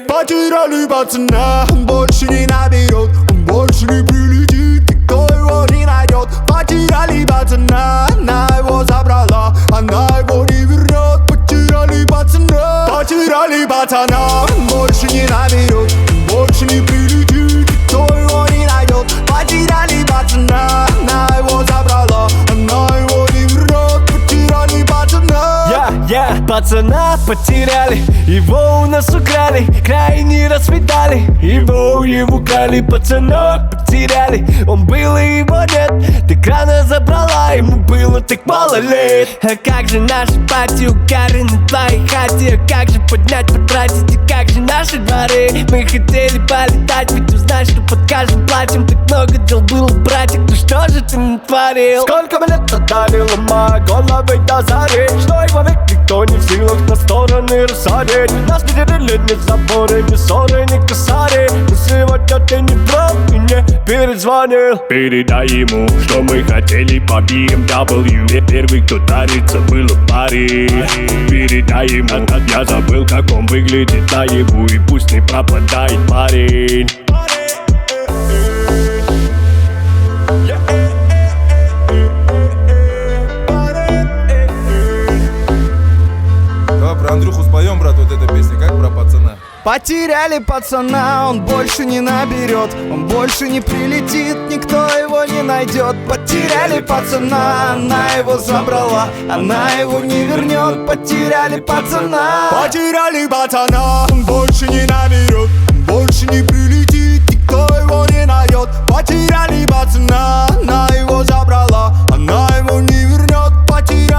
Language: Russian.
Потеряли пацана, он больше не наберет, он больше не прилетит, никто его не найдет. Потеряли пацана, она его забрала, она его не вернет. Потеряли пацана, он больше не наберет, он больше не прилетит, никто его не найдет. Потеряли пацана, она его забрала, она его не вернет. Потеряли пацана. Пацана потеряли, его у нас украли, крайне расцветали, его украли. Пацана потеряли, он был и его нет. Ты крана забрала, ему было так мало лет. А как же наши пати, укары на твоей хате? А как же поднять, потратить, и как же наши дворы? Мы хотели полетать, ведь узнать, что под каждым платьем так много дел было, братик. Ну что же ты натворил? Сколько мы лет отдали, ломая головы до зари, что его век никто не в силах на стороны рассадить. Нас не делили ни заборы, ни ссоры, ни косари. Но сегодня ты не прав и не перезвонил. Передай ему, что мы хотели по BMW. Первый, кто дарится, был в паре. Передай ему, я забыл, как он выглядит наяву, и пусть не пропадает парень. Давай про Андрюху споем, брат, вот эта песня, как про пацана. Потеряли пацана, он больше не наберет, он больше не прилетит, никто его не найдет. Потеряли пацана, она его забрала, она его не вернет. Потеряли пацана, он больше не наберет, он больше не прилетит, никто его не найдет.